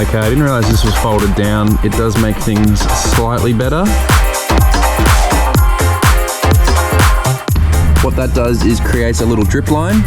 Okay, I didn't realize this was folded down. It does make things slightly better. What that does is creates a little drip line.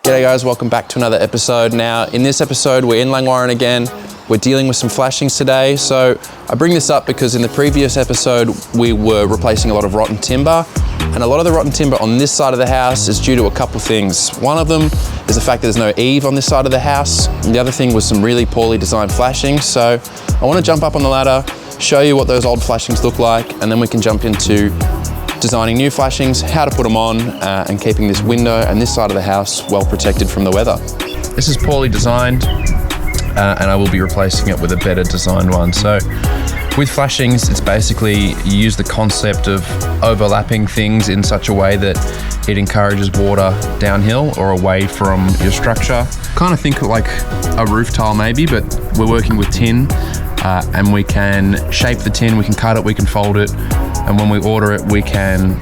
G'day guys, welcome back to another episode. Now, in this episode, we're in Langwarrin again. We're dealing with some flashings today. So I bring this up because in the previous episode, we were replacing a lot of rotten timber. And a lot of the rotten timber on this side of the house is due to a couple things. One of them is the fact that there's no eave on this side of the house. And the other thing was some really poorly designed flashings. So I want to jump up on the ladder, show you what those old flashings look like, and then we can jump into designing new flashings, how to put them on, and keeping this window and this side of the house well protected from the weather. This is poorly designed, and I will be replacing it with a better designed one. So with flashings, it's basically you use the concept of overlapping things in such a way that it encourages water downhill or away from your structure. Kind of think like a roof tile maybe, but we're working with tin, and we can shape the tin, we can cut it, we can fold it, and when we order it, we can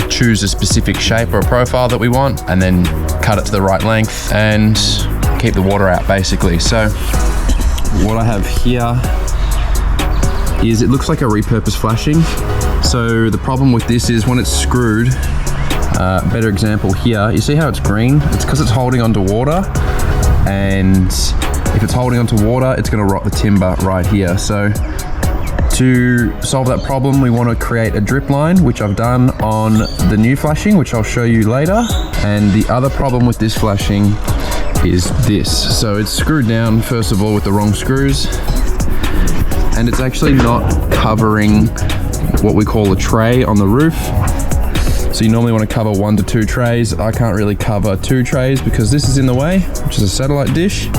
choose a specific shape or a profile that we want and then cut it to the right length and keep the water out basically. So what I have here is it looks like a repurposed flashing. So the problem with this is when it's screwed, better example here, you see how it's green? It's because it's holding onto water, and if it's holding onto water, it's gonna rot the timber right here. So to solve that problem, we want to create a drip line, which I've done on the new flashing, which I'll show you later. And the other problem with this flashing is this. So it's screwed down, first of all, with the wrong screws. And it's actually not covering what we call a tray on the roof. So you normally want to cover 1 to 2 trays. I can't really cover 2 trays because this is in the way, which is a satellite dish.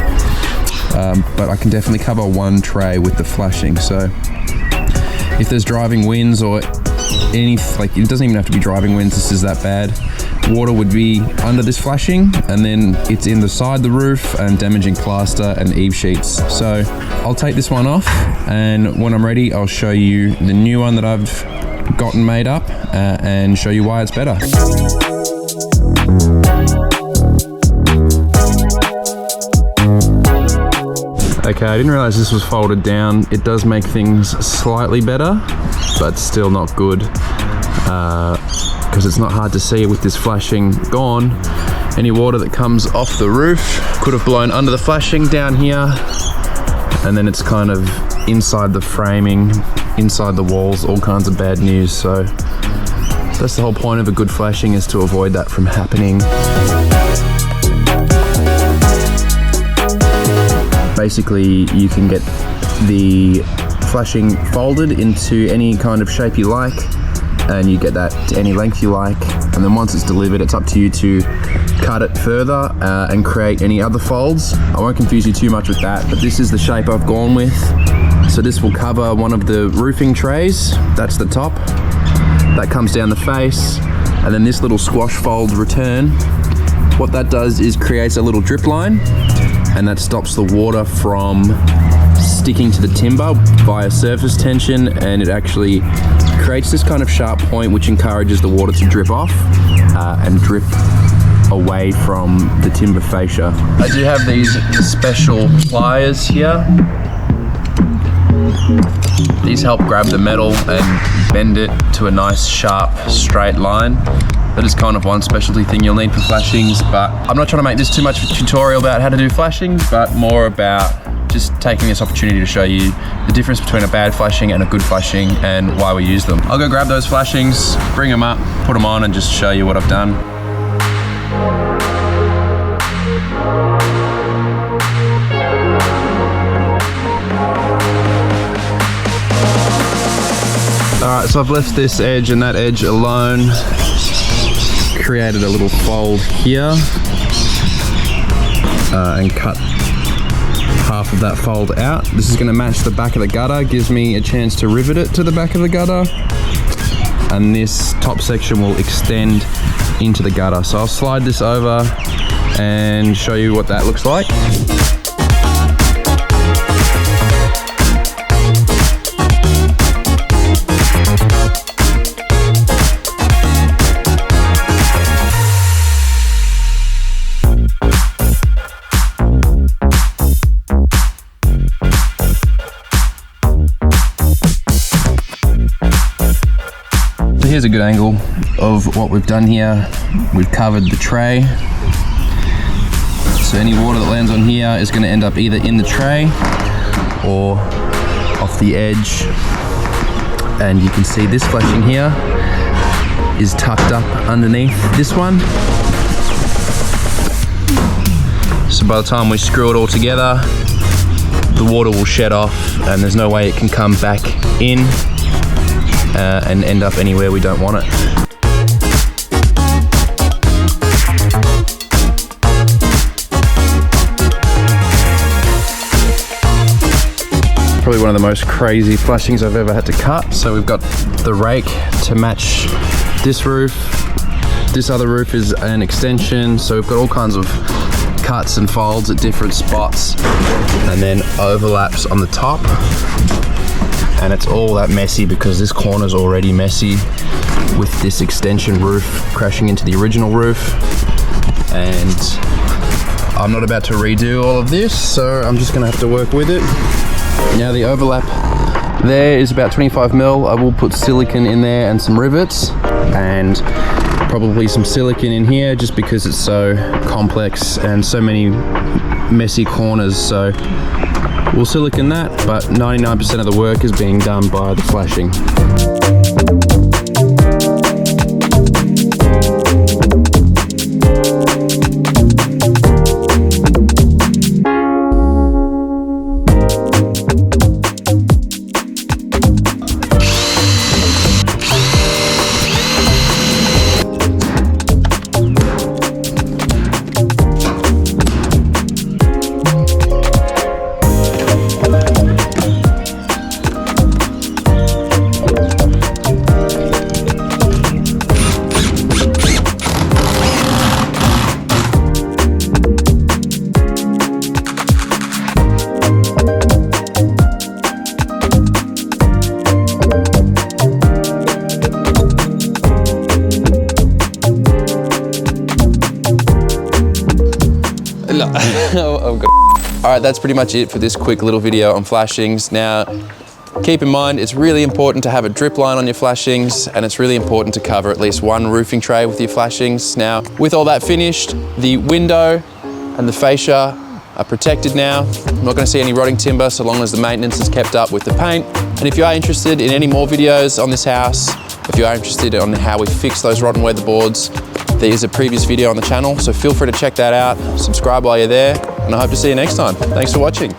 But I can definitely cover 1 tray with the flashing. So if there's driving winds or like it doesn't even have to be driving winds, this is that bad. Water would be under this flashing, and then it's in the side, the roof, and damaging plaster and eave sheets. So I'll take this one off, and when I'm ready, I'll show you the new one that I've gotten made up and show you why it's better. Okay, I didn't realize this was folded down. It does make things slightly better, but still not good, because it's not hard to see with this flashing gone. Any water that comes off the roof could have blown under the flashing down here, and then it's kind of inside the framing, inside the walls, all kinds of bad news. So that's the whole point of a good flashing, is to avoid that from happening. Basically, you can get the flashing folded into any kind of shape you like, and you get that to any length you like. And then once it's delivered, it's up to you to cut it further and create any other folds. I won't confuse you too much with that, but this is the shape I've gone with. So this will cover one of the roofing trays. That's the top. That comes down the face. And then this little squash fold return, what that does is creates a little drip line, and that stops the water from sticking to the timber via surface tension, and it actually creates this kind of sharp point which encourages the water to drip off and drip away from the timber fascia. I do have these special pliers here. These help grab the metal and bend it to a nice sharp straight line. That is kind of one specialty thing you'll need for flashings, but I'm not trying to make this too much of a tutorial about how to do flashings, but more about just taking this opportunity to show you the difference between a bad flashing and a good flashing and why we use them. I'll go grab those flashings, bring them up, put them on, and just show you what I've done. Alright, so I've left this edge and that edge alone. Created a little fold here and cut half of that fold out. This is going to match the back of the gutter, gives me a chance to rivet it to the back of the gutter, and this top section will extend into the gutter. So I'll slide this over and show you what that looks like. Here's a good angle of what we've done here. We've covered the tray. So any water that lands on here is going to end up either in the tray or off the edge. And you can see this flashing here is tucked up underneath this one. So by the time we screw it all together, the water will shed off and there's no way it can come back in and end up anywhere we don't want it. Probably one of the most crazy flashings I've ever had to cut. So we've got the rake to match this roof. This other roof is an extension, so we've got all kinds of cuts and folds at different spots and then overlaps on the top. And it's all that messy because this corner's already messy with this extension roof crashing into the original roof. And I'm not about to redo all of this, so I'm just gonna have to work with it. Now the overlap there is about 25 mil. I will put silicone in there and some rivets and probably some silicone in here just because it's so complex and so many messy corners. So we'll silicone that, but 99% of the work is being done by the flashing. Alright, that's pretty much it for this quick little video on flashings. Now, keep in mind, it's really important to have a drip line on your flashings, and it's really important to cover at least one roofing tray with your flashings. Now, with all that finished, the window and the fascia are protected now. I'm not going to see any rotting timber so long as the maintenance is kept up with the paint. And if you are interested in any more videos on this house, if you are interested in how we fix those rotten weatherboards, there is a previous video on the channel, so feel free to check that out. Subscribe while you're there, and I hope to see you next time. Thanks for watching.